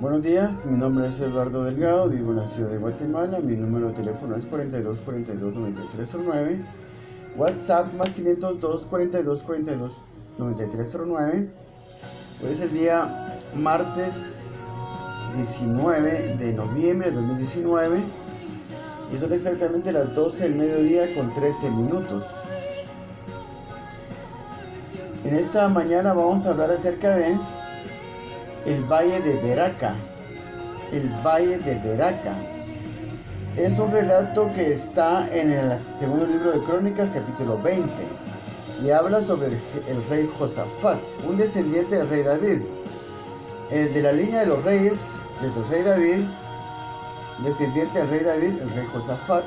Buenos días, mi nombre es Eduardo Delgado, vivo en la ciudad de Guatemala, mi número de teléfono es 42 42 93 09, WhatsApp más 502 42 42 93 09. Hoy es el día martes 19 de noviembre de 2019 y son exactamente las 12 del mediodía con 13 minutos. En esta mañana vamos a hablar acerca de el Valle de Beraka. El Valle de Beraka es un relato que está en el segundo libro de Crónicas, capítulo 20, y habla sobre el rey Josafat, un descendiente del rey David. De la línea de los reyes, desde el rey David, descendiente del rey David, el rey Josafat,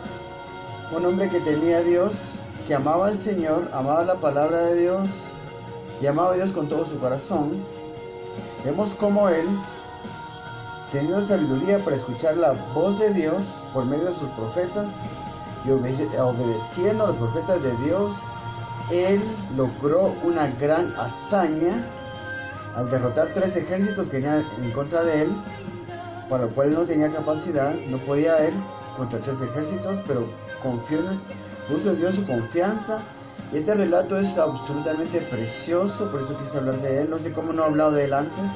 un hombre que temía a Dios, que amaba al Señor, amaba la palabra de Dios y amaba a Dios con todo su corazón. Vemos cómo él, teniendo sabiduría para escuchar la voz de Dios por medio de sus profetas y obedeciendo a los profetas de Dios, él logró una gran hazaña al derrotar 3 ejércitos que venían en contra de él, para lo cual él no tenía capacidad, no podía él contra 3 ejércitos, pero confió en Dios, puso en Dios su confianza. Y este relato es absolutamente precioso, por eso quise hablar de él. No sé cómo no he hablado de él antes.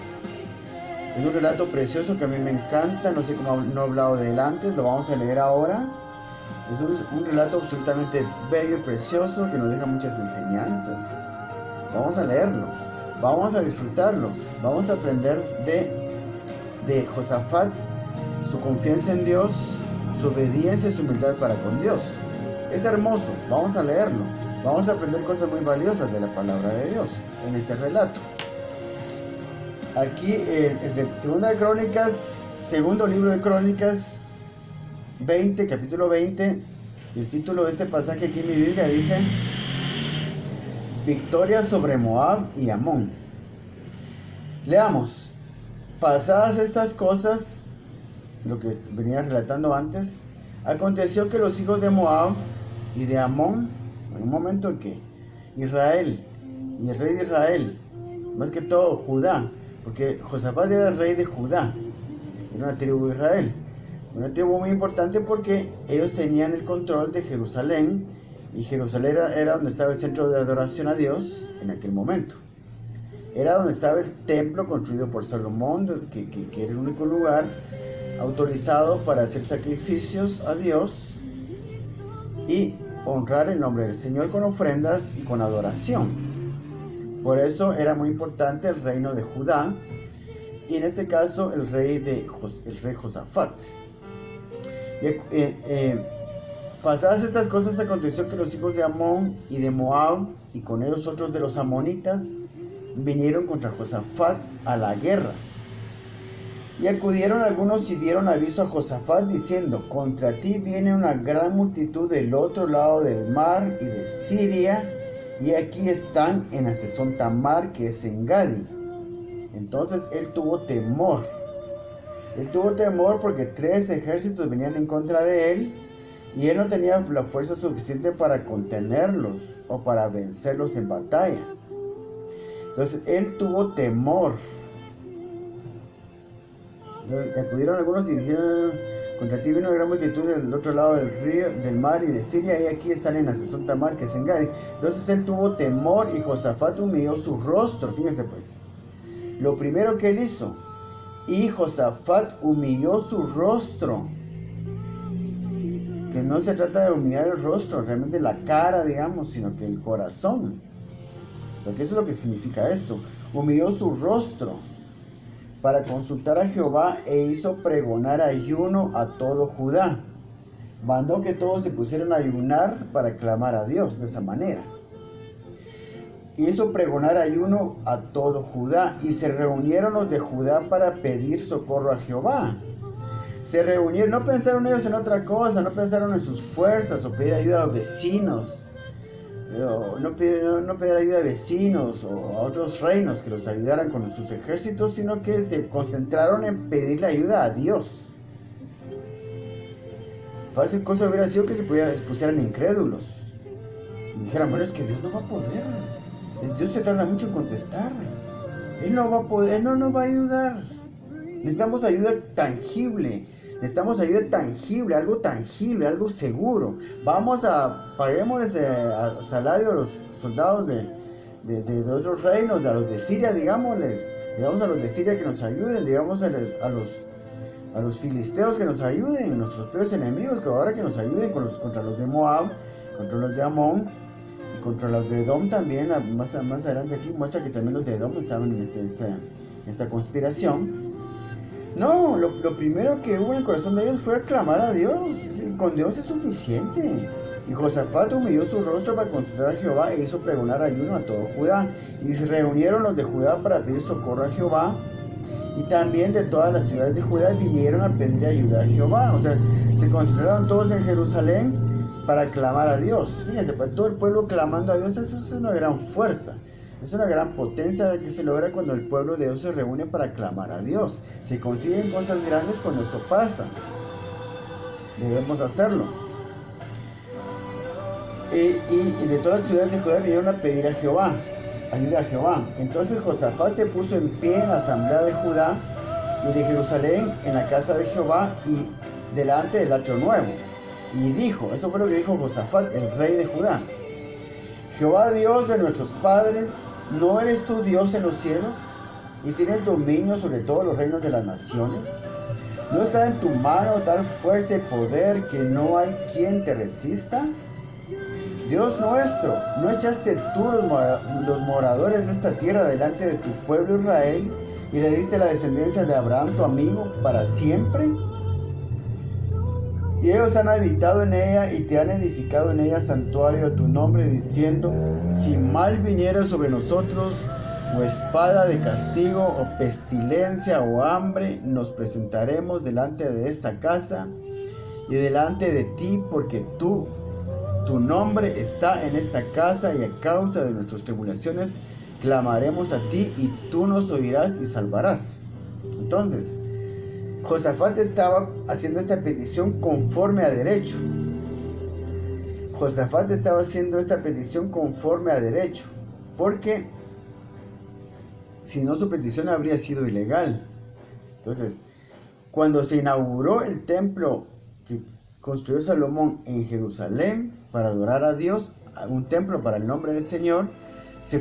Es un relato precioso que a mí me encanta, no sé cómo no he hablado de él antes, lo vamos a leer ahora. Es un relato absolutamente bello y precioso que nos deja muchas enseñanzas. Vamos a leerlo, vamos a disfrutarlo, vamos a aprender de Josafat, su confianza en Dios, su obediencia y su humildad para con Dios. Es hermoso, vamos a leerlo, vamos a aprender cosas muy valiosas de la palabra de Dios en este relato. Aquí es el segundo libro de Crónicas 20, capítulo 20, y el título de este pasaje aquí en mi Biblia dice: Victoria sobre Moab y Amón. Leamos. Pasadas estas cosas, lo que venía relatando antes, aconteció que los hijos de Moab y de Amón, en un momento en que Israel y el rey de Israel, más que todo Judá, porque Josafat era el rey de Judá, era una tribu de Israel, una tribu muy importante porque ellos tenían el control de Jerusalén, y Jerusalén era donde estaba el centro de adoración a Dios en aquel momento. Era donde estaba el templo construido por Salomón, que era el único lugar autorizado para hacer sacrificios a Dios y honrar el nombre del Señor con ofrendas y con adoración. Por eso era muy importante el reino de Judá, y en este caso el rey Josafat. Pasadas estas cosas, aconteció que los hijos de Amón y de Moab, y con ellos otros de los amonitas, vinieron contra Josafat a la guerra. Y acudieron algunos y dieron aviso a Josafat diciendo: contra ti viene una gran multitud del otro lado del mar y de Siria, y aquí están en Hazezón Tamar, que es en Gadi. Entonces él tuvo temor. Él tuvo temor porque 3 ejércitos venían en contra de él, y él no tenía la fuerza suficiente para contenerlos o para vencerlos en batalla. Entonces él tuvo temor. Entonces acudieron algunos y dijeron: contra ti vino una gran multitud del otro lado del río, del mar y de Siria, y aquí están en Hazezón Tamar, que es en Gadi. Entonces él tuvo temor, y Josafat humilló su rostro. Fíjense pues, lo primero que él hizo, y Josafat humilló su rostro. Que no se trata de humillar el rostro, realmente la cara, digamos, sino que el corazón. Porque eso es lo que significa esto. Humilló su rostro para consultar a Jehová, e hizo pregonar ayuno a todo Judá. Mandó que todos se pusieran a ayunar para clamar a Dios de esa manera. Hizo pregonar ayuno a todo Judá, y se reunieron los de Judá para pedir socorro a Jehová. Se reunieron, no pensaron ellos en otra cosa, no pensaron en sus fuerzas o pedir ayuda a los vecinos, no pedir ayuda a vecinos o a otros reinos que los ayudaran con sus ejércitos, sino que se concentraron en pedirle ayuda a Dios. Fácil cosa hubiera sido que se pusieran incrédulos y dijeran: bueno, es que Dios no va a poder, Dios se tarda mucho en contestar, Él no va a poder, Él no nos va a ayudar. Necesitamos ayuda tangible. Necesitamos ayuda tangible, algo seguro. Paguémosles salario a los soldados de otros reinos, a los de Siria, digámosles a los de Siria que nos ayuden, digamos a los filisteos que nos ayuden, nuestros peores enemigos, que ahora que nos ayuden contra los de Moab, contra los de Amón, y contra los de Edom también. Más adelante aquí muestra que también los de Edom estaban en esta conspiración. No, lo primero que hubo en el corazón de ellos fue aclamar a Dios. Con Dios es suficiente. Y Josafat humilló su rostro para consultar a Jehová e hizo pregonar ayuno a todo Judá. Y se reunieron los de Judá para pedir socorro a Jehová. Y también de todas las ciudades de Judá vinieron a pedir ayuda a Jehová. O sea, se concentraron todos en Jerusalén para clamar a Dios. Fíjense, para todo el pueblo clamando a Dios, eso es una gran fuerza. Es una gran potencia que se logra cuando el pueblo de Dios se reúne para clamar a Dios. Se consiguen cosas grandes cuando eso pasa. Debemos hacerlo. Y de todas las ciudades de Judá vinieron a pedir a Jehová, ayuda a Jehová. Entonces Josafat se puso en pie en la asamblea de Judá y de Jerusalén en la casa de Jehová y delante del atrio nuevo. Y dijo, eso fue lo que dijo Josafat, el rey de Judá: Jehová Dios de nuestros padres, ¿no eres tú Dios en los cielos? ¿Y tienes dominio sobre todos los reinos de las naciones? ¿No está en tu mano tal fuerza y poder que no hay quien te resista? Dios nuestro, ¿no echaste tú los moradores de esta tierra delante de tu pueblo Israel y le diste la descendencia de Abraham, tu amigo, para siempre? Y ellos han habitado en ella y te han edificado en ella santuario a tu nombre, diciendo: si mal viniera sobre nosotros, o espada de castigo, o pestilencia, o hambre, nos presentaremos delante de esta casa y delante de ti, porque tu nombre está en esta casa, y a causa de nuestras tribulaciones clamaremos a ti, y tú nos oirás y salvarás. Entonces, Josafat estaba haciendo esta petición conforme a derecho. Josafat estaba haciendo esta petición conforme a derecho, porque si no, su petición habría sido ilegal. Entonces, cuando se inauguró el templo que construyó Salomón en Jerusalén para adorar a Dios, un templo para el nombre del Señor,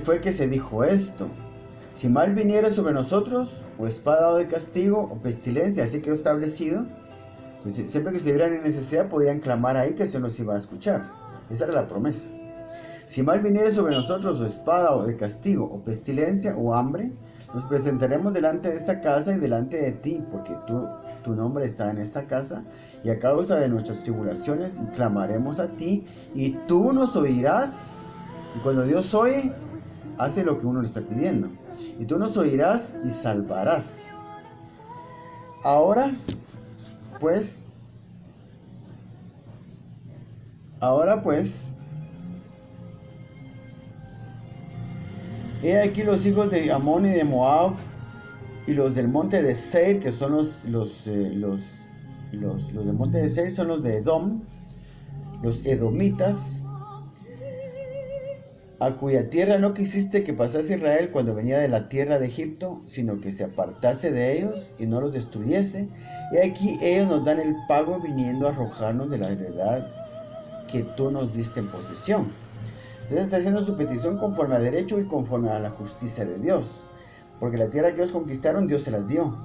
fue que se dijo esto: si mal viniera sobre nosotros, o espada de castigo, o pestilencia, así quedó establecido. Pues siempre que se vieran en necesidad, podían clamar ahí, que se nos iba a escuchar. Esa era la promesa. Si mal viniera sobre nosotros, o espada, o de castigo, o pestilencia, o hambre, nos presentaremos delante de esta casa y delante de ti, porque tu nombre está en esta casa, y a causa de nuestras tribulaciones clamaremos a ti, y tú nos oirás. Y cuando Dios oye, hace lo que uno le está pidiendo. Y tú nos oirás y salvarás. Ahora pues, he aquí los hijos de Amón y de Moab, y los del monte de Seir, que son los del monte de Seir, son los de Edom, los edomitas, a cuya tierra no quisiste que pasase Israel cuando venía de la tierra de Egipto, sino que se apartase de ellos y no los destruyese. Y aquí ellos nos dan el pago, viniendo a arrojarnos de la heredad que tú nos diste en posesión. Entonces está haciendo su petición conforme a derecho y conforme a la justicia de Dios, porque la tierra que ellos conquistaron, Dios se las dio,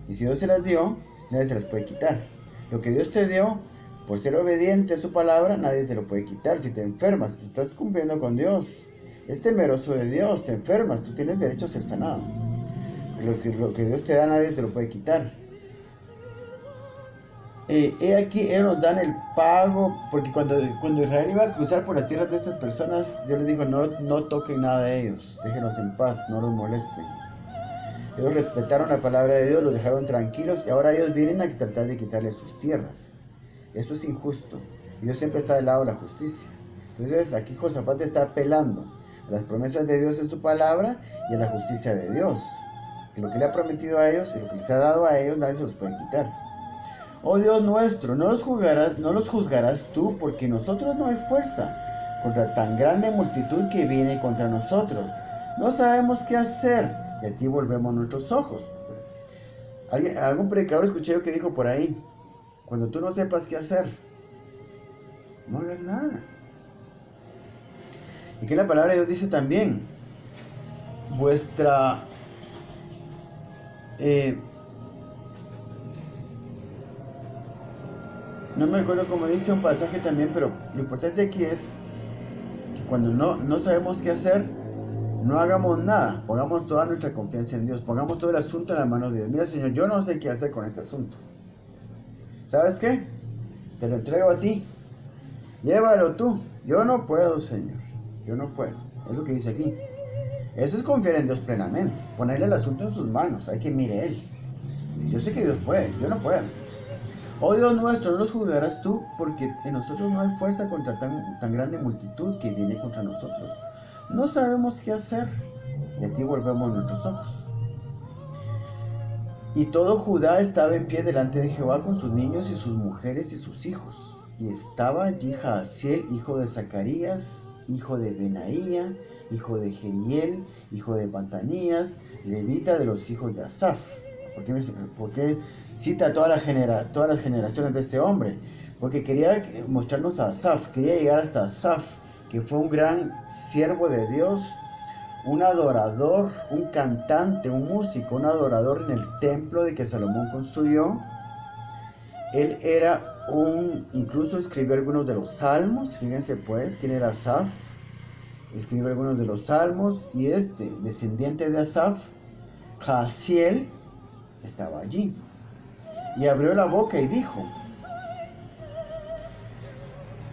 y si Dios se las dio, nadie se las puede quitar. Lo que Dios te dio, por ser obediente a su palabra, nadie te lo puede quitar. Si te enfermas, tú estás cumpliendo con Dios, es temeroso de Dios, te enfermas, tú tienes derecho a ser sanado. Lo que Dios te da, nadie te lo puede quitar. He aquí, ellos nos dan el pago, porque cuando Israel iba a cruzar por las tierras de estas personas, Dios les dijo: no toquen nada de ellos, déjenlos en paz, no los molesten. Ellos respetaron la palabra de Dios, los dejaron tranquilos, y ahora ellos vienen a tratar de quitarles sus tierras. Eso es injusto. Dios siempre está del lado de la justicia. Entonces aquí Josafat está apelando a las promesas de Dios en su palabra y a la justicia de Dios. Que lo que le ha prometido a ellos y lo que les ha dado a ellos, nadie se los puede quitar. Oh Dios nuestro, no los juzgarás tú, porque nosotros no hay fuerza contra tan grande multitud que viene contra nosotros. No sabemos qué hacer, y a ti volvemos nuestros ojos. Algún predicador escuché yo que dijo por ahí, cuando tú no sepas qué hacer, no hagas nada. Y que la palabra de Dios dice también, vuestra no me recuerdo cómo dice un pasaje también, pero lo importante aquí es que cuando no sabemos qué hacer, no hagamos nada, pongamos toda nuestra confianza en Dios, pongamos todo el asunto en las manos de Dios. Mira, Señor, yo no sé qué hacer con este asunto. ¿Sabes qué? Te lo entrego a ti. Llévalo tú. Yo no puedo, Señor. Yo no puedo. Es lo que dice aquí. Eso es confiar en Dios plenamente. Ponerle el asunto en sus manos. Hay que mire Él. Yo sé que Dios puede. Yo no puedo. Oh Dios nuestro, no nos juzgarás tú, porque en nosotros no hay fuerza contra tan grande multitud que viene contra nosotros. No sabemos qué hacer. Y a ti volvemos nuestros ojos. Y todo Judá estaba en pie delante de Jehová con sus niños y sus mujeres y sus hijos. Y estaba allí Jaasiel, hijo de Zacarías, hijo de Benaía, hijo de Jeriel, hijo de Matanías, levita de los hijos de Asaf. ¿Por qué cita todas las generaciones de este hombre? Porque quería mostrarnos a Asaf, quería llegar hasta Asaf, que fue un gran siervo de Dios, un adorador, un cantante, un músico, un adorador en el templo de que Salomón construyó. Él era incluso escribió algunos de los salmos. Fíjense pues, ¿quién era Asaf? Escribió algunos de los salmos, y descendiente de Asaf, Jaasiel, estaba allí. Y abrió la boca y dijo,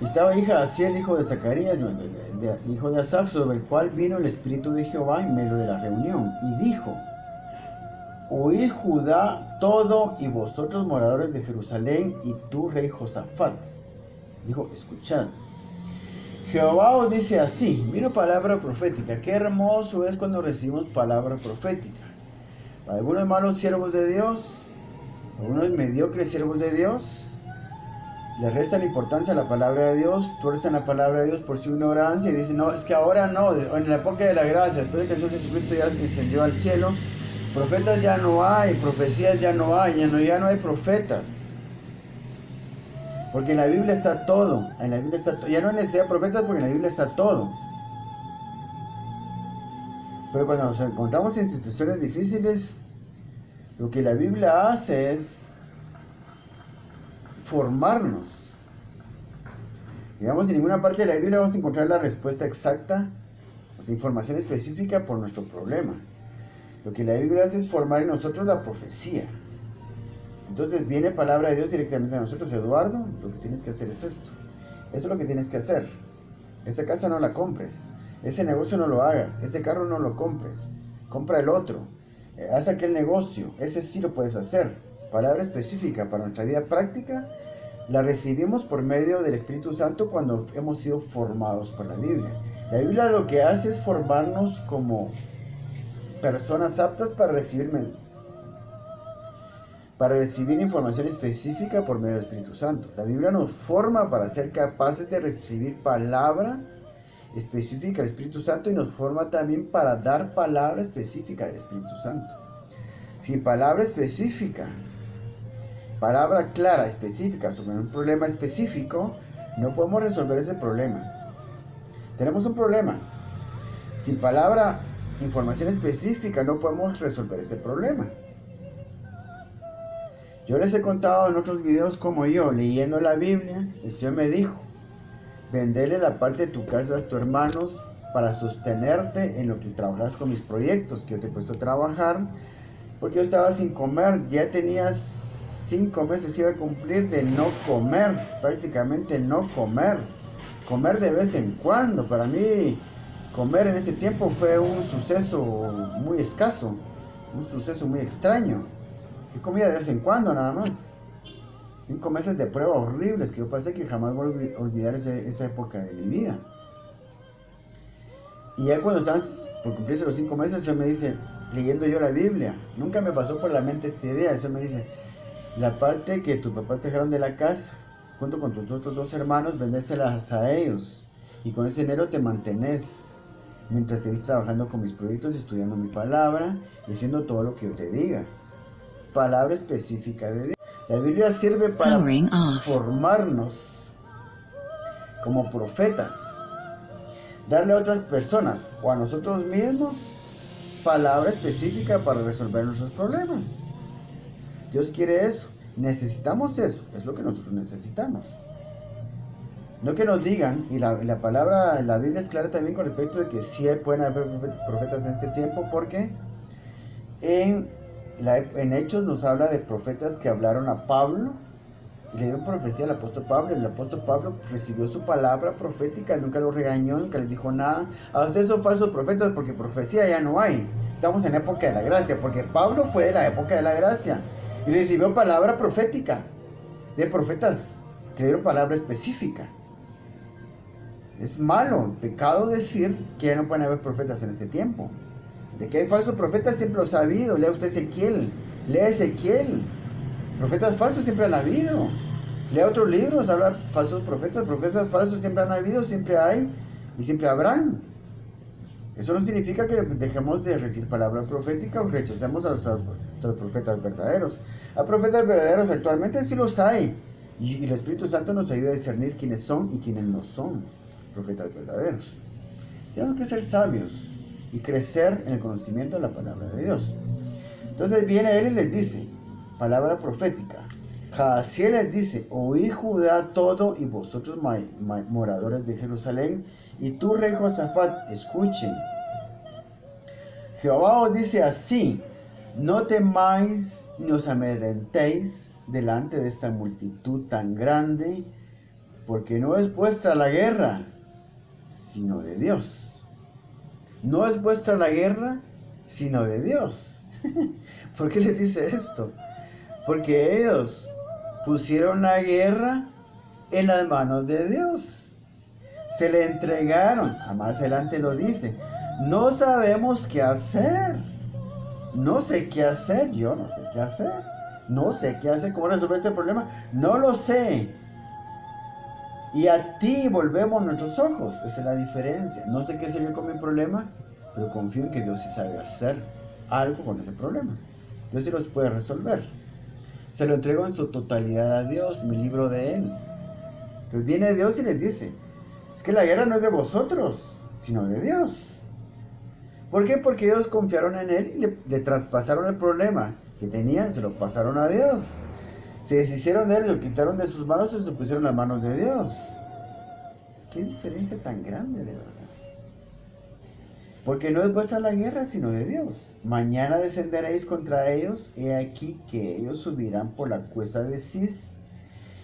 estaba ahí Jaasiel, hijo de Zacarías, hijo de Asaf, sobre el cual vino el Espíritu de Jehová en medio de la reunión, y dijo, oíd Judá todo, y vosotros moradores de Jerusalén, y tú rey Josafat. Dijo, escuchad. Jehová os dice así. Vino palabra profética. Qué hermoso es cuando recibimos palabra profética. Para algunos malos siervos de Dios, algunos mediocres siervos de Dios, le restan importancia a la palabra de Dios, tuercen la palabra de Dios por su ignorancia y dicen, no, es que ahora no, en la época de la gracia, después de que el Señor Jesucristo ya se ascendió al cielo, profetas ya no hay, profecías ya no hay, ya no hay profetas. Porque en la Biblia está todo, ya no hay necesidad de profetas porque en la Biblia está todo. Pero cuando nos encontramos en situaciones difíciles, lo que la Biblia hace es formarnos. Digamos, en ninguna parte de la Biblia vamos a encontrar la respuesta exacta, o sea, información específica por nuestro problema. Lo que la Biblia hace es formar en nosotros la profecía. Entonces viene palabra de Dios directamente a nosotros. Eduardo, lo que tienes que hacer es esto. Esto es lo que tienes que hacer. Esa casa no la compres. Ese negocio no lo hagas. Ese carro no lo compres. Compra el otro. Haz aquel negocio. Ese sí lo puedes hacer. Palabra específica para nuestra vida práctica la recibimos por medio del Espíritu Santo cuando hemos sido formados por la Biblia. La Biblia lo que hace es formarnos como personas aptas para recibir información específica por medio del Espíritu Santo. La Biblia nos forma para ser capaces de recibir palabra específica del Espíritu Santo, y nos forma también para dar palabra específica del Espíritu Santo. Sin palabra específica, palabra clara, específica sobre un problema específico, no podemos resolver ese problema. Tenemos un problema. Sin palabra, información específica, no podemos resolver ese problema. Yo les he contado en otros videos como yo, leyendo la Biblia, el Señor me dijo, venderle la parte de tu casa a tus hermanos para sostenerte en lo que trabajas con mis proyectos que yo te he puesto a trabajar, porque yo estaba sin comer, ya tenía 5 meses, iba a cumplir de no comer, prácticamente no comer de vez en cuando. Para mí comer en ese tiempo fue un suceso muy escaso, un suceso muy extraño. Yo comía de vez en cuando nada más. 5 meses de pruebas horribles que yo pasé, que jamás voy a olvidar esa época de mi vida. Y ya cuando están por cumplirse los 5 meses, el Señor me dice, leyendo yo la Biblia, nunca me pasó por la mente esta idea. El Señor me dice, la parte que tus papás te dejaron de la casa, junto con tus otros 2 hermanos, vendéselas a ellos, y con ese dinero te mantenés, mientras seguís trabajando con mis proyectos, estudiando mi palabra, y haciendo todo lo que yo te diga. palabra específica de Dios. La Biblia sirve para formarnos como profetas, darle a otras personas o a nosotros mismos palabra específica para resolver nuestros problemas. Dios quiere eso, necesitamos eso, es lo que nosotros necesitamos. No que nos digan, y la palabra, la Biblia es clara también con respecto de que sí pueden haber profetas en este tiempo, porque en Hechos nos habla de profetas que hablaron a Pablo, y le dieron profecía al apóstol Pablo. El apóstol Pablo recibió su palabra profética, nunca lo regañó, nunca le dijo nada. A ustedes son falsos profetas porque profecía ya no hay. Estamos en época de la gracia, porque Pablo fue de la época de la gracia y recibió palabra profética de profetas que le dieron palabra específica. Es malo, pecado decir que ya no pueden haber profetas en este tiempo. De que hay falsos profetas siempre los ha habido. Lea usted Ezequiel, lea Ezequiel. Profetas falsos siempre han habido. Lea otros libros, habla falsos profetas falsos siempre han habido, siempre hay y siempre habrán. Eso no significa que dejemos de recibir palabra profética o rechacemos a los profetas verdaderos. A profetas verdaderos actualmente sí los hay. Y el Espíritu Santo nos ayuda a discernir quiénes son y quiénes no son profetas verdaderos. Tenemos que ser sabios y crecer en el conocimiento de la palabra de Dios. Entonces viene él y les dice, palabra profética. Jaasiel les dice, oí Judá todo y vosotros moradores de Jerusalén, y tú, rey Josafat, escuchen. Jehová os dice así, no temáis ni os amedrentéis delante de esta multitud tan grande, porque no es vuestra la guerra, sino de Dios. No es vuestra la guerra, sino de Dios. ¿Por qué les dice esto? Porque ellos pusieron la guerra en las manos de Dios. Se le entregaron. Más adelante lo dice. No sabemos qué hacer. No sé qué hacer. Yo no sé qué hacer. No sé qué hacer. ¿Cómo resolver este problema? No lo sé. Y a ti volvemos nuestros ojos. Esa es la diferencia. No sé qué hacer yo con mi problema, pero confío en que Dios sí sabe hacer algo con ese problema. Dios sí los puede resolver. Se lo entrego en su totalidad a Dios, mi libro de Él. Entonces viene Dios y les dice, es que la guerra no es de vosotros, sino de Dios. ¿Por qué? Porque ellos confiaron en Él y le traspasaron el problema que tenían, se lo pasaron a Dios. Se deshicieron de Él, lo quitaron de sus manos y se pusieron en las manos de Dios. Qué diferencia tan grande, de verdad. Porque no es vuestra la guerra, sino de Dios. Mañana descenderéis contra ellos, he aquí que ellos subirán por la cuesta de Cis,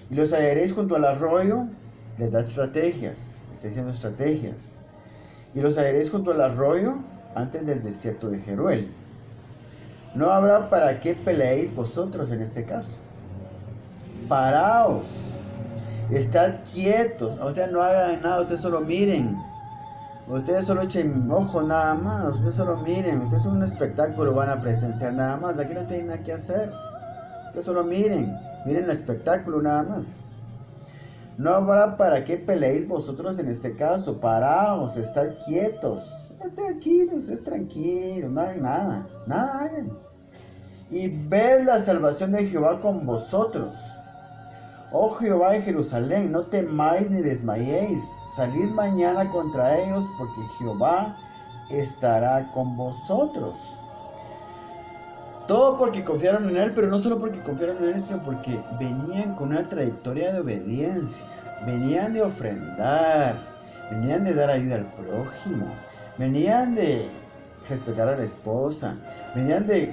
y los hallaréis junto al arroyo. Les da estrategias, está diciendo estrategias. Y los hallaréis junto al arroyo, antes del desierto de Jeruel. No habrá para qué peleéis vosotros en este caso. Paraos, estad quietos, o sea, no hagan nada, ustedes solo miren. Ustedes solo echen ojo nada más, ustedes solo miren, ustedes son un espectáculo, van a presenciar nada más, aquí no tienen nada que hacer. Ustedes solo miren el espectáculo nada más. No habrá para qué peleéis vosotros en este caso, paraos, estad quietos, tranquilos, es tranquilo, no hagan nada, nada hagan. Y ved la salvación de Jehová con vosotros. Oh Jehová de Jerusalén, no temáis ni desmayéis, salid mañana contra ellos, porque Jehová estará con vosotros. Todo porque confiaron en Él, pero no solo porque confiaron en Él, sino porque venían con una trayectoria de obediencia, venían de ofrendar, venían de dar ayuda al prójimo, venían de respetar a la esposa, venían de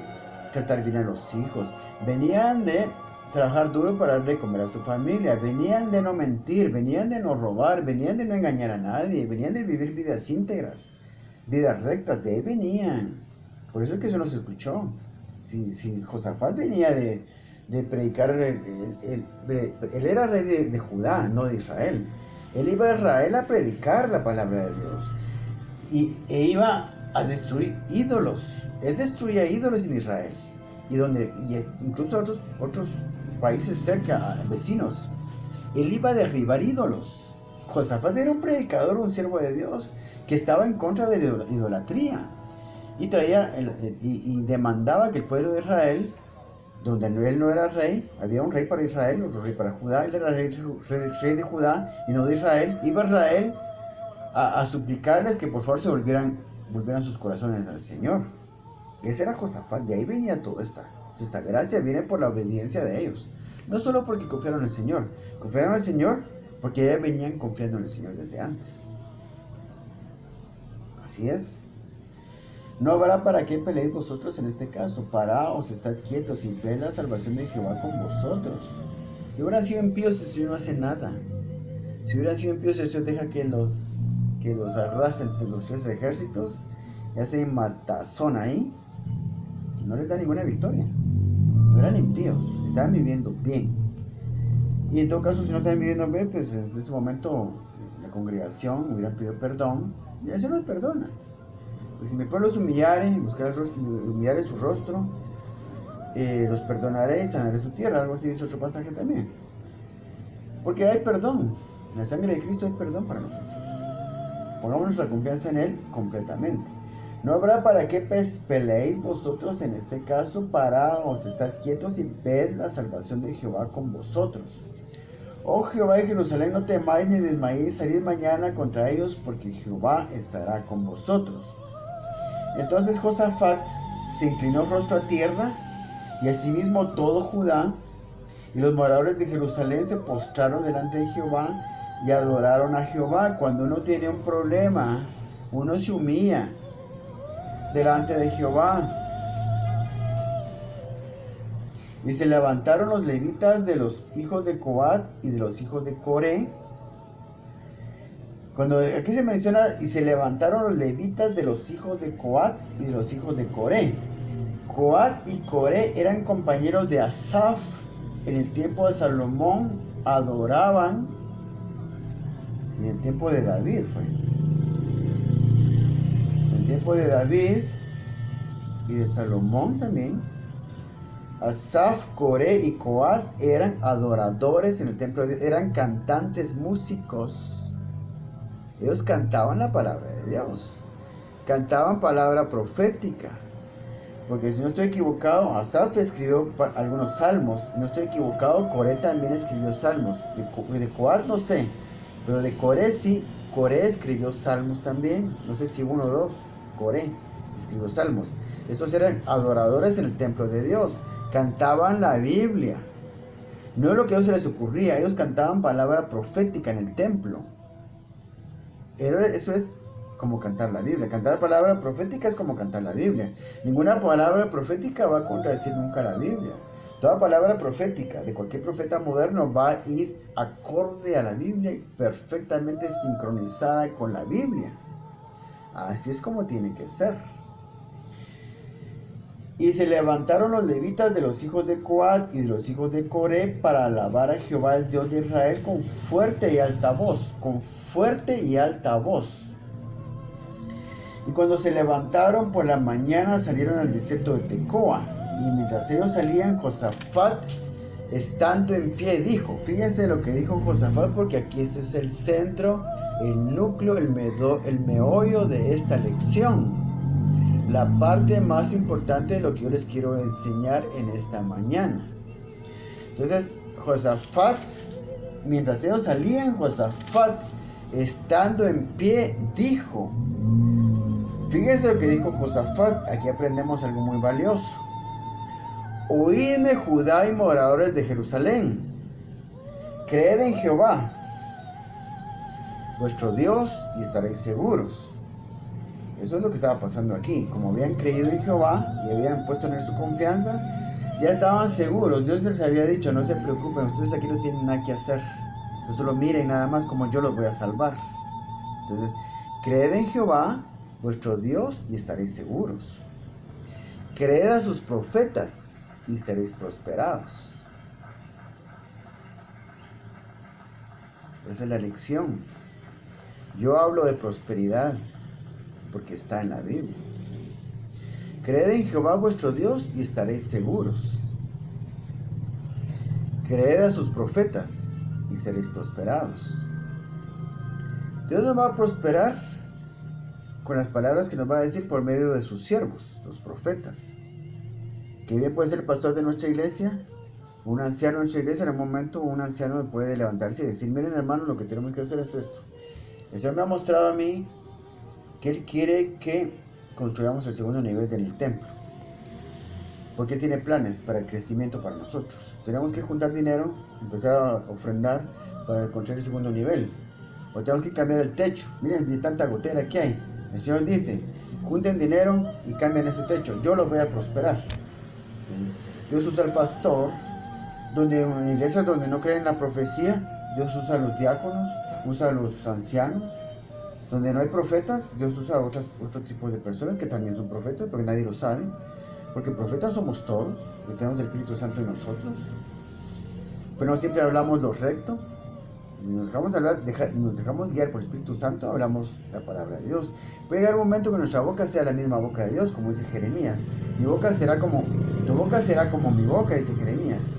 tratar bien a los hijos, venían de trabajar duro para darle de comer a su familia, venían de no mentir, venían de no robar, venían de no engañar a nadie, venían de vivir vidas íntegras, vidas rectas, de ahí venían. Por eso es que se nos escuchó. Si Josafat venía de predicar, él era rey de Judá, no de Israel. Él iba a Israel a predicar la palabra de Dios e iba a destruir ídolos. Él destruía ídolos en Israel y incluso otros países cerca, vecinos. Él iba a derribar ídolos. Josafat era un predicador, un siervo de Dios que estaba en contra de la idolatría y demandaba que el pueblo de Israel donde él no era rey, había un rey para Israel, otro rey para Judá, él era rey de Judá y no de Israel. Iba a Israel a suplicarles que por favor volvieran sus corazones al Señor. Ese era Josafat, de ahí venía toda esta gracia, viene por la obediencia de ellos. No solo porque confiaron en el Señor, confiaron en el Señor porque ya venían confiando en el Señor desde antes. Así es. No habrá para qué peleéis vosotros en este caso. Paraos, estad quietos y ved la salvación de Jehová con vosotros. Si hubiera sido impíos, el Señor no hace nada. Si hubiera sido impíos, el Señor deja que los arrastre entre los tres ejércitos y hace matazón ahí. Y no les da ninguna victoria. No eran impíos, estaban viviendo bien. Y en todo caso, si no estaban viviendo bien, pues en este momento la congregación hubiera pedido perdón y el Señor los perdona. Pues si mi pueblo se humillare, humillare su rostro, los perdonaré y sanaré su tierra. Algo así dice otro pasaje también. Porque hay perdón. En la sangre de Cristo hay perdón para nosotros. Pongamos nuestra confianza en Él completamente. No habrá para qué peleéis vosotros en este caso. Paraos, estad quietos y ved la salvación de Jehová con vosotros. Oh Jehová de Jerusalén, no temáis ni desmayéis, salid mañana contra ellos, porque Jehová estará con vosotros. Entonces Josafat se inclinó rostro a tierra, y asimismo todo Judá, y los moradores de Jerusalén se postraron delante de Jehová y adoraron a Jehová. Cuando uno tiene un problema, uno se humilla delante de Jehová. Y se levantaron los levitas de los hijos de Coat y de los hijos de Coré. Cuando aquí se menciona, y se levantaron los levitas de los hijos de Coat y de los hijos de Coré. Coat y Coré eran compañeros de Asaf. En el tiempo de Salomón adoraban. En el tiempo de David fue. En el tiempo de David y de Salomón también. Asaf, Coré y Coat eran adoradores en el templo de Dios. Eran cantantes, músicos. Ellos cantaban la palabra de Dios. Cantaban palabra profética. Porque si no estoy equivocado, Asaf escribió algunos salmos. No estoy equivocado, Coré también escribió salmos. De Coat no sé, pero de Coré sí. Coré escribió salmos también. No sé si uno o dos. Coré escribió salmos. Estos eran adoradores en el templo de Dios. Cantaban la Biblia. No es lo que a ellos se les ocurría. Ellos cantaban palabra profética en el templo. Eso es como cantar la Biblia. Cantar palabra profética es como cantar la Biblia. Ninguna palabra profética va a contradecir nunca la Biblia. Toda palabra profética de cualquier profeta moderno va a ir acorde a la Biblia y perfectamente sincronizada con la Biblia. Así es como tiene que ser. Y se levantaron los levitas de los hijos de Coat y de los hijos de Coré para alabar a Jehová, el Dios de Israel, con fuerte y alta voz. Con fuerte y alta voz. Y cuando se levantaron por la mañana, salieron al desierto de Tecoa. Y mientras ellos salían, Josafat, estando en pie, dijo. Fíjense lo que dijo Josafat, porque aquí ese es el centro, el núcleo, el meollo de esta lección. La parte más importante de lo que yo les quiero enseñar en esta mañana. Entonces, Josafat, mientras ellos salían, Josafat, estando en pie, dijo. Fíjense lo que dijo Josafat. Aquí aprendemos algo muy valioso. Oídme, Judá y moradores de Jerusalén. Creed en Jehová, vuestro Dios, y estaréis seguros. Eso es lo que estaba pasando aquí. Como habían creído en Jehová y habían puesto en él su confianza, ya estaban seguros. Dios les había dicho, no se preocupen, ustedes aquí no tienen nada que hacer. Ustedes solo miren nada más como yo los voy a salvar. Entonces, creed en Jehová, vuestro Dios, y estaréis seguros. Creed a sus profetas y seréis prosperados. Esa es la lección. Yo hablo de prosperidad porque está en la Biblia. Creed en Jehová vuestro Dios y estaréis seguros. Creed a sus profetas y seréis prosperados. Dios nos va a prosperar con las palabras que nos va a decir por medio de sus siervos, los profetas. que bien puede ser el pastor de nuestra iglesia, un anciano de nuestra iglesia. En un momento un anciano puede levantarse y decir: miren, hermanos, lo que tenemos que hacer es esto. El Señor me ha mostrado a mí que Él quiere que construyamos el segundo nivel del templo, porque tiene planes para el crecimiento para nosotros. Tenemos que juntar dinero, empezar a ofrendar para construir el segundo nivel, o tenemos que cambiar el techo. Miren tanta gotera que hay. El Señor dice: junten dinero y cambien ese techo, yo los voy a prosperar. Entonces, Dios usa al pastor, donde en iglesias donde no creen en la profecía, Dios usa a los diáconos, usa a los ancianos. Donde no hay profetas, Dios usa a otro tipo de personas que también son profetas, porque nadie lo sabe. Porque profetas somos todos, que tenemos el Espíritu Santo en nosotros. Pero no siempre hablamos lo recto. Nos dejamos guiar por el Espíritu Santo, hablamos la palabra de Dios. Puede llegar un momento que nuestra boca sea la misma boca de Dios, como dice Jeremías. Tu boca será como mi boca, dice Jeremías.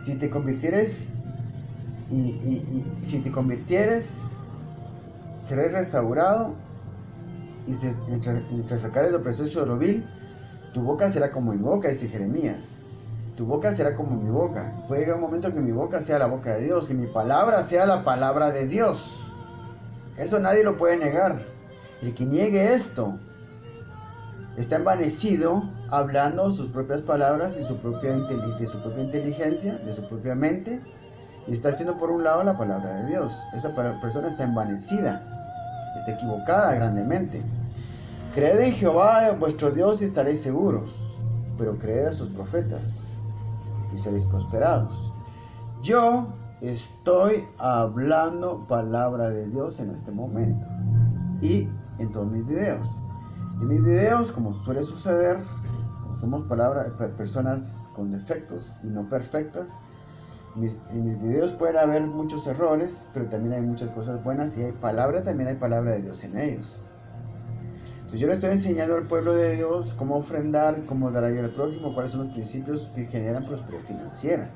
Si te convirtieres, serás restaurado, y tras sacar el precioso de vil, tu boca será como mi boca, dice Jeremías. Tu boca será como mi boca. Puede llegar un momento que mi boca sea la boca de Dios, que mi palabra sea la palabra de Dios. Eso nadie lo puede negar. El que niegue esto está envanecido, hablando sus propias palabras y de su propia inteligencia, de su propia mente, y está haciendo por un lado la palabra de Dios. Esa persona está envanecida, está equivocada grandemente. Creed en Jehová vuestro Dios y estaréis seguros, pero creed a sus profetas y seréis prosperados. Yo estoy hablando palabra de Dios en este momento y en todos mis videos. En mis videos, como suele suceder, como somos personas con defectos y no perfectas, en mis videos pueden haber muchos errores, pero también hay muchas cosas buenas, y también hay palabra de Dios en ellos. Entonces yo le estoy enseñando al pueblo de Dios cómo ofrendar, cómo dar ayuda al prójimo, cuáles son los principios que generan prosperidad financiera.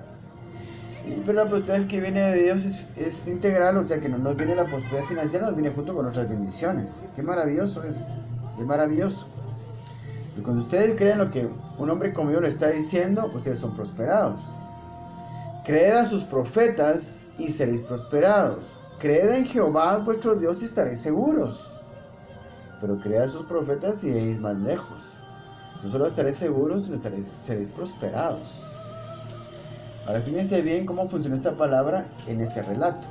Pero la prosperidad que viene de Dios es integral, o sea que no nos viene la prosperidad financiera, nos viene junto con nuestras bendiciones. Qué maravilloso es, qué maravilloso. Y cuando ustedes creen lo que un hombre como yo le está diciendo, ustedes son prosperados. Creed a sus profetas y seréis prosperados. Creed en Jehová vuestro Dios y estaréis seguros. Pero creed a sus profetas y iréis más lejos. No solo estaréis seguros, sino seréis prosperados. Ahora fíjense bien cómo funciona esta palabra en este relato.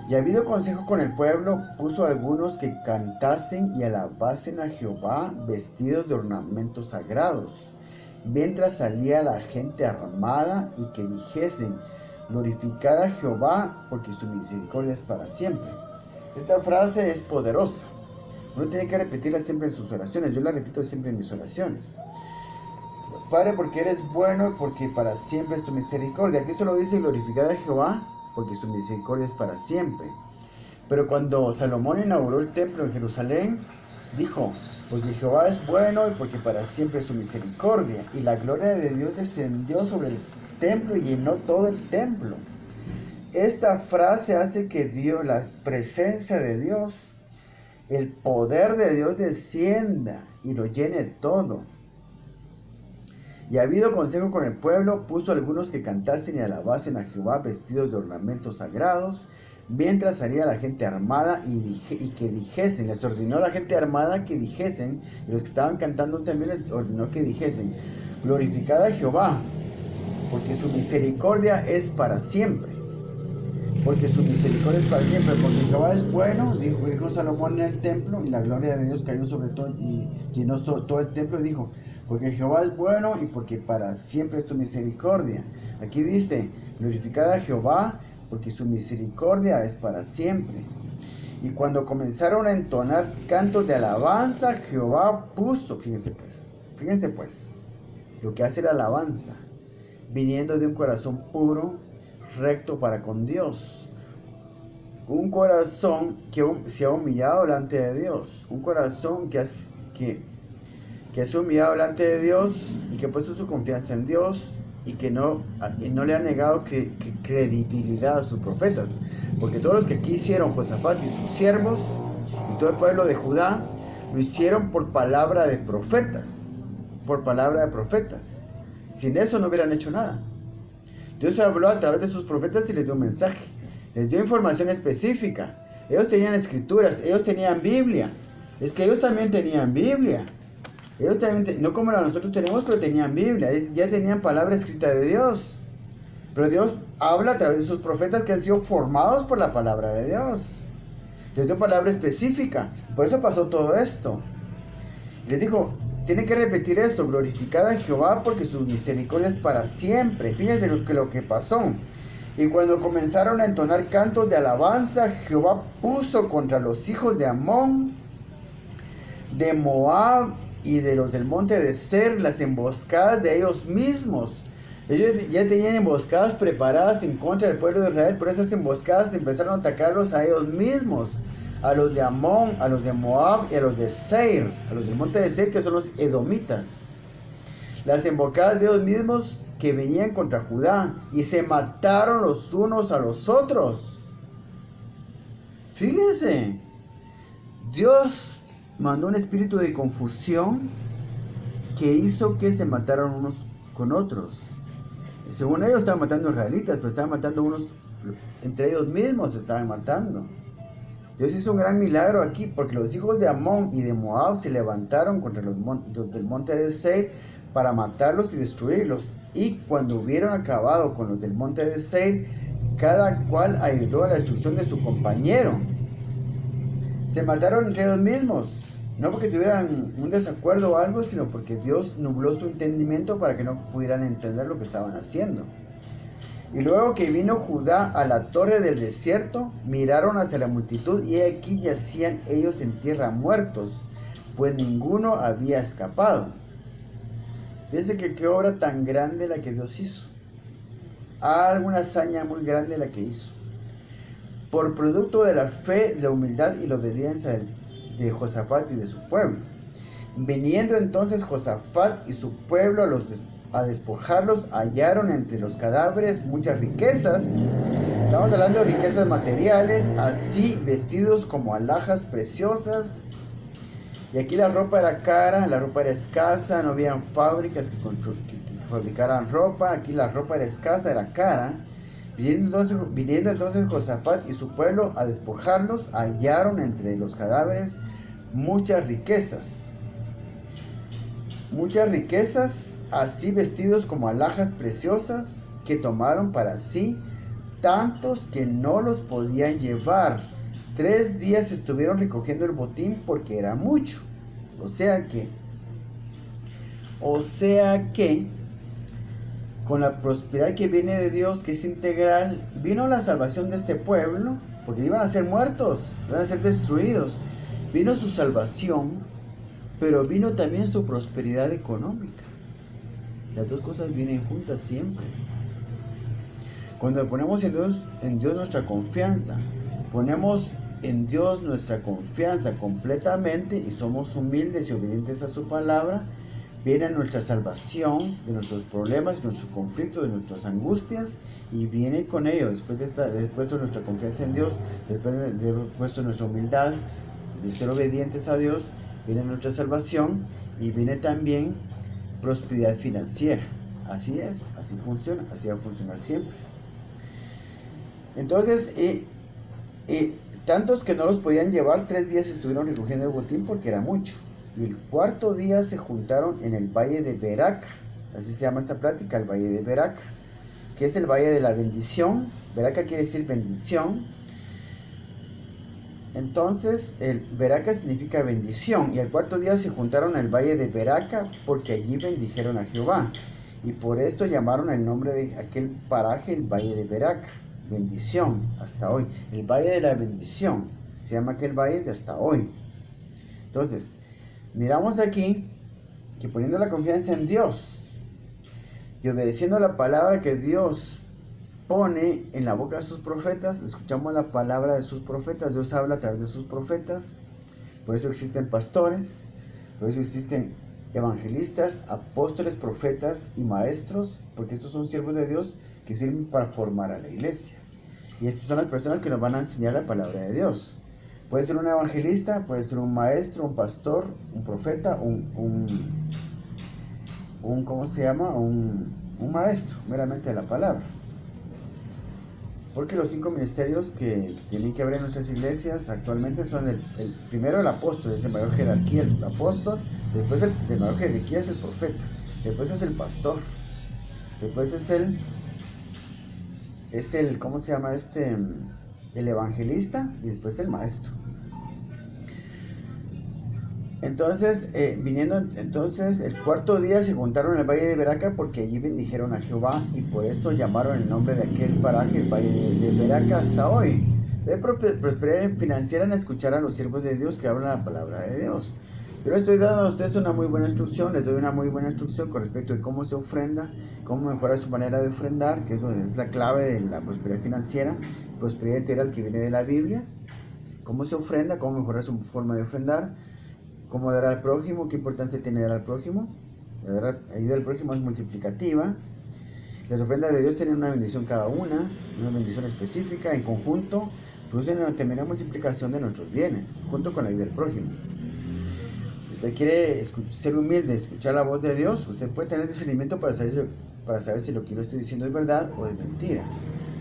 Y habido consejo con el pueblo, puso a algunos que cantasen y alabasen a Jehová vestidos de ornamentos sagrados, mientras salía la gente armada, y que dijesen: glorificad a Jehová, porque su misericordia es para siempre. Esta frase es poderosa. Uno tiene que repetirla siempre en sus oraciones. Yo la repito siempre en mis oraciones. Padre, porque eres bueno y porque para siempre es tu misericordia. Aquí solo dice: glorificad a Jehová, porque su misericordia es para siempre. Pero cuando Salomón inauguró el templo en Jerusalén, dijo: porque Jehová es bueno y porque para siempre es su misericordia. Y la gloria de Dios descendió sobre el templo y llenó todo el templo. Esta frase hace que Dios, la presencia de Dios, el poder de Dios descienda y lo llene todo. Y habido consejo con el pueblo, puso a algunos que cantasen y alabasen a Jehová vestidos de ornamentos sagrados, mientras salía la gente armada, y que dijesen, les ordenó a la gente armada que dijesen, y los que estaban cantando también les ordenó que dijesen: glorificad a Jehová, porque su misericordia es para siempre. Porque su misericordia es para siempre, porque Jehová es bueno, dijo Salomón en el templo, y la gloria de Dios cayó sobre todo y llenó todo el templo, y dijo: porque Jehová es bueno y porque para siempre es tu misericordia. Aquí dice: glorificad a Jehová, porque su misericordia es para siempre. Y cuando comenzaron a entonar cantos de alabanza, Jehová puso, fíjense pues, lo que hace la alabanza, viniendo de un corazón puro, recto para con Dios. Un corazón que se ha humillado delante de Dios. Un corazón que se ha humillado delante de Dios y que ha puesto su confianza en Dios, y que no le ha negado credibilidad a sus profetas. Porque todos los que aquí hicieron, Josafat y sus siervos y todo el pueblo de Judá, lo hicieron por palabra de profetas. por palabra de profetas. Sin eso no hubieran hecho nada. Dios habló a través de sus profetas y les dio un mensaje. Les dio información específica. Ellos tenían escrituras, ellos tenían Biblia. Es que ellos también tenían Biblia. Ellos también, no como la nosotros tenemos, pero tenían Biblia. Ya tenían palabra escrita de Dios. Pero Dios habla a través de sus profetas que han sido formados por la palabra de Dios. Les dio palabra específica. Por eso pasó todo esto. Les dijo, tienen que repetir esto: glorificad a Jehová porque su misericordia es para siempre. Fíjense lo que pasó. Y cuando comenzaron a entonar cantos de alabanza, Jehová puso contra los hijos de Amón, de Moab y de los del monte de Ser las emboscadas de ellos mismos. Ellos ya tenían emboscadas preparadas en contra del pueblo de Israel, pero esas emboscadas empezaron a atacarlos a ellos mismos, a los de Amón, a los de Moab y a los de Seir, a los del monte de Seir, que son los edomitas. Las emboscadas de ellos mismos que venían contra Judá, y se mataron los unos a los otros. Fíjense, Dios mandó un espíritu de confusión que hizo que se mataran unos con otros. Según ellos estaban matando israelitas, pero estaban matando unos, entre ellos mismos se estaban matando. Dios hizo un gran milagro aquí, porque los hijos de Amón y de Moab se levantaron contra los del monte de Seir para matarlos y destruirlos. Y cuando hubieron acabado con los del monte de Seir, cada cual ayudó a la destrucción de su compañero. Se mataron entre ellos mismos, no porque tuvieran un desacuerdo o algo, sino porque Dios nubló su entendimiento para que no pudieran entender lo que estaban haciendo. Y luego que vino Judá a la torre del desierto, miraron hacia la multitud, y aquí yacían ellos en tierra muertos, pues ninguno había escapado. Fíjense que qué obra tan grande la que Dios hizo. Alguna hazaña muy grande la que hizo. Por producto de la fe, la humildad y la obediencia de Josafat y de su pueblo. Viniendo entonces Josafat y su pueblo a despojarlos, hallaron entre los cadáveres muchas riquezas. Estamos hablando de riquezas materiales, así vestidos como alhajas preciosas. Y aquí la ropa era cara, la ropa era escasa, no habían fábricas que fabricaran ropa. Aquí la ropa era escasa, era cara. Viniendo entonces Josafat y su pueblo a despojarlos, hallaron entre los cadáveres muchas riquezas. Muchas riquezas, así vestidos como alhajas preciosas, que tomaron para sí tantos que no los podían llevar. 3 días estuvieron recogiendo el botín porque era mucho. O sea que con la prosperidad que viene de Dios, que es integral, vino la salvación de este pueblo, porque iban a ser muertos, iban a ser destruidos. Vino su salvación, pero vino también su prosperidad económica. Las dos cosas vienen juntas siempre. Cuando ponemos en Dios nuestra confianza, ponemos en Dios nuestra confianza completamente y somos humildes y obedientes a su palabra, viene nuestra salvación de nuestros problemas, de nuestros conflictos, de nuestras angustias, y viene con ello, después de nuestra confianza en Dios, después de nuestra humildad, de ser obedientes a Dios, viene nuestra salvación y viene también prosperidad financiera. Así es, así funciona, así va a funcionar siempre. Entonces, tantos que no los podían llevar, 3 días estuvieron recogiendo el botín porque era mucho. Y el 4º día se juntaron en el valle de Beraca. Así se llama esta plática, el valle de Beraca, que es el valle de la bendición. Beraca quiere decir bendición. Entonces, el Beraca significa bendición. Y el 4º día se juntaron al valle de Beraca porque allí bendijeron a Jehová. Y por esto llamaron el nombre de aquel paraje el valle de Beraca. Bendición, hasta hoy. El valle de la bendición. Se llama aquel valle de hasta hoy. Entonces, miramos aquí que poniendo la confianza en Dios y obedeciendo la palabra que Dios pone en la boca de sus profetas, escuchamos la palabra de sus profetas. Dios habla a través de sus profetas. Por eso existen pastores, por eso existen evangelistas, apóstoles, profetas y maestros, porque estos son siervos de Dios que sirven para formar a la iglesia. Y estas son las personas que nos van a enseñar la palabra de Dios. Puede ser un evangelista, puede ser un maestro, un pastor, un profeta, un ¿cómo se llama? Un maestro, meramente de la palabra. Porque los 5 ministerios que tienen que haber en nuestras iglesias actualmente son el primero el apóstol, es de mayor jerarquía el apóstol, después de mayor jerarquía es el profeta, después es el pastor, después es el ¿cómo se llama? El evangelista y después el maestro. Entonces, entonces el cuarto día se juntaron en el valle de Beraca porque allí bendijeron a Jehová y por esto llamaron el nombre de aquel paraje el valle de Beraca hasta hoy. De prosperidad financiera en escuchar a los siervos de Dios que hablan la palabra de Dios. Yo les estoy dando a ustedes una muy buena instrucción, les doy una muy buena instrucción con respecto de cómo se ofrenda, cómo mejorar su manera de ofrendar, que eso es la clave de la prosperidad financiera, prosperidad integral que viene de la Biblia, cómo se ofrenda, cómo mejorar su forma de ofrendar, cómo dar al prójimo, qué importancia tiene dar al prójimo. La ayuda al prójimo es multiplicativa. Las ofrendas de Dios tienen una bendición cada una bendición específica, en conjunto, producen también la multiplicación de nuestros bienes, junto con la ayuda del prójimo. Si usted quiere ser humilde, escuchar la voz de Dios, usted puede tener discernimiento para saber si lo que yo estoy diciendo es verdad o es mentira,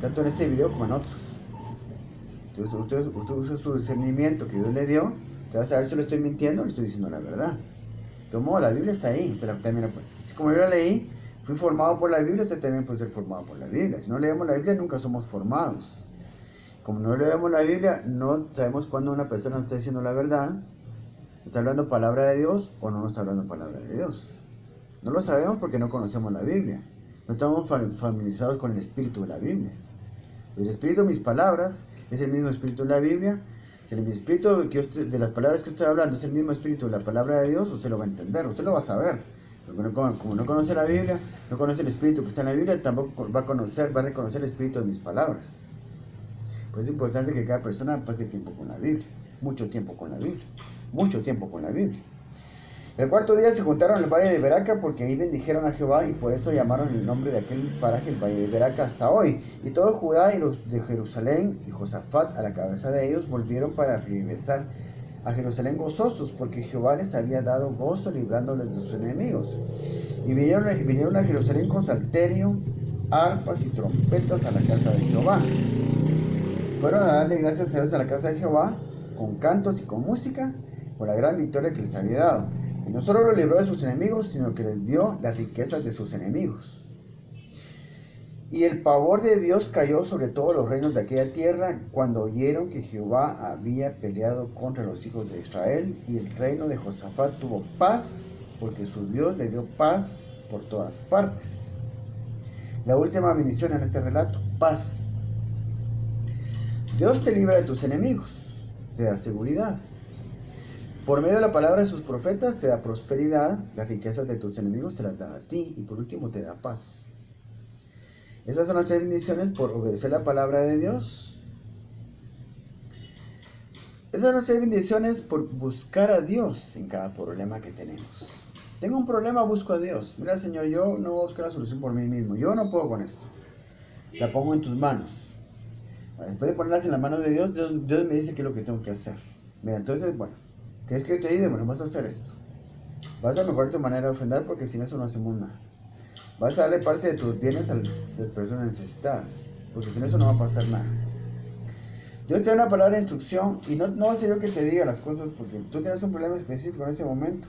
tanto en este video como en otros. Entonces, usted usa su discernimiento que Dios le dio. Te vas a ver si lo estoy mintiendo o le estoy diciendo la verdad. De modo, la Biblia está ahí. Usted también así como yo la leí, fui formado por la Biblia, usted también puede ser formado por la Biblia. Si no leemos la Biblia, nunca somos formados. Como no leemos la Biblia, no sabemos cuándo una persona está diciendo la verdad, está hablando palabra de Dios o no está hablando palabra de Dios. No lo sabemos porque no conocemos la Biblia. No estamos familiarizados con el espíritu de la Biblia. El espíritu de mis palabras es el mismo espíritu de la Biblia. Si el espíritu de las palabras que estoy hablando es el mismo espíritu de la palabra de Dios, usted lo va a entender, usted lo va a saber. Pero como no conoce la Biblia, no conoce el espíritu que está en la Biblia, tampoco va a reconocer el espíritu de mis palabras. Pues es importante que cada persona pase tiempo con la Biblia, mucho tiempo con la Biblia, mucho tiempo con la Biblia. El cuarto día se juntaron en el valle de Beraca porque ahí bendijeron a Jehová y por esto llamaron el nombre de aquel paraje el valle de Beraca hasta hoy. Y todo Judá y los de Jerusalén y Josafat a la cabeza de ellos volvieron para regresar a Jerusalén gozosos porque Jehová les había dado gozo librándoles de sus enemigos. Y vinieron a Jerusalén con salterio, arpas y trompetas a la casa de Jehová. Fueron a darle gracias a Dios a la casa de Jehová con cantos y con música por la gran victoria que les había dado. Y no solo los libró de sus enemigos, sino que les dio las riquezas de sus enemigos. Y el pavor de Dios cayó sobre todos los reinos de aquella tierra cuando oyeron que Jehová había peleado contra los hijos de Israel, y el reino de Josafat tuvo paz, porque su Dios le dio paz por todas partes. La última bendición en este relato, paz. Dios te libra de tus enemigos, te da seguridad. Por medio de la palabra de sus profetas te da prosperidad, las riquezas de tus enemigos te las da a ti y por último te da paz. Esas son las 3 bendiciones por obedecer la palabra de Dios. Esas son las 3 bendiciones por buscar a Dios en cada problema que tenemos. Tengo un problema, busco a Dios. Mira, Señor, yo no voy a buscar la solución por mí mismo. Yo no puedo con esto. La pongo en tus manos. Después de ponerlas en las manos de Dios, Dios me dice qué es lo que tengo que hacer. Mira, entonces, bueno, ¿quieres que yo te ayude? Bueno, vas a hacer esto. Vas a mejorar tu manera de ofrendar porque sin eso no hacemos nada. Vas a darle parte de tus bienes a las personas necesitadas, porque sin eso no va a pasar nada. Dios te da una palabra de instrucción y no va a ser yo que te diga las cosas porque tú tienes un problema específico en este momento.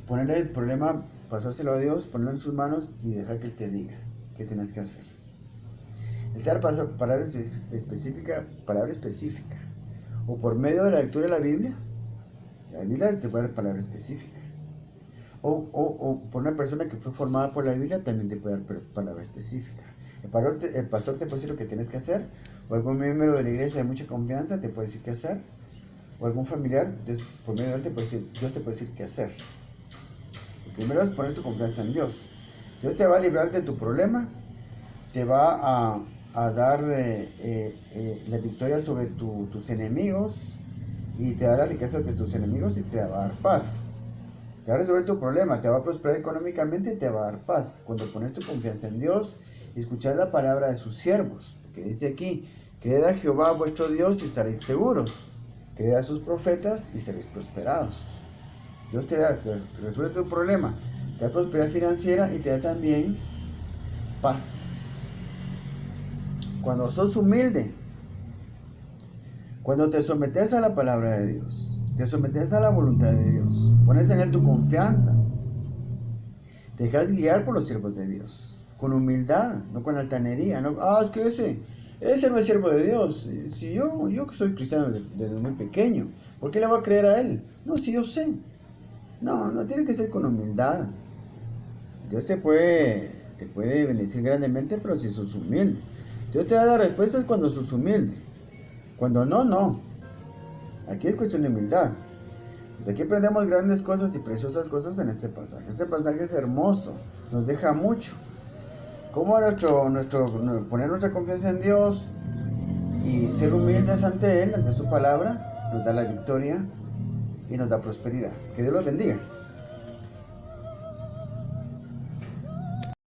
Ponerle el problema, pasárselo a Dios, ponerlo en sus manos y dejar que Él te diga qué tienes que hacer. Él te da palabra específica, o por medio de la lectura de la Biblia te puede dar palabra específica. O por una persona que fue formada por la Biblia también te puede dar palabra específica. El pastor te puede decir lo que tienes que hacer, o algún miembro de la iglesia de mucha confianza te puede decir qué hacer, o algún familiar, por medio de él Dios te puede decir qué hacer. Lo primero es poner tu confianza en Dios. Dios te va a librar de tu problema, te va a dar la victoria sobre tus enemigos, y te da las riquezas de tus enemigos y te va a dar paz. Te va a resolver tu problema, te va a prosperar económicamente y te va a dar paz. Cuando pones tu confianza en Dios y escuchas la palabra de sus siervos, que dice aquí, creed a Jehová vuestro Dios y estaréis seguros. Creed a sus profetas y seréis prosperados. Dios te resuelve tu problema. te da prosperidad financiera y te da también paz. Cuando sos humilde, cuando te sometes a la palabra de Dios, te sometes a la voluntad de Dios, pones en él tu confianza, te dejas guiar por los siervos de Dios, con humildad, no con altanería. No, es que ese no es siervo de Dios. Si yo que soy cristiano desde muy pequeño, ¿por qué le voy a creer a él? No, si yo sé. No tiene que ser con humildad. Dios te puede bendecir grandemente, pero si sos humilde. Dios te da las respuestas cuando sos humilde. Cuando no. Aquí es cuestión de humildad. Pues aquí aprendemos grandes cosas y preciosas cosas en este pasaje. Este pasaje es hermoso, nos deja mucho. Cómo poner nuestra confianza en Dios y ser humildes ante Él, ante su palabra, nos da la victoria y nos da prosperidad. Que Dios los bendiga.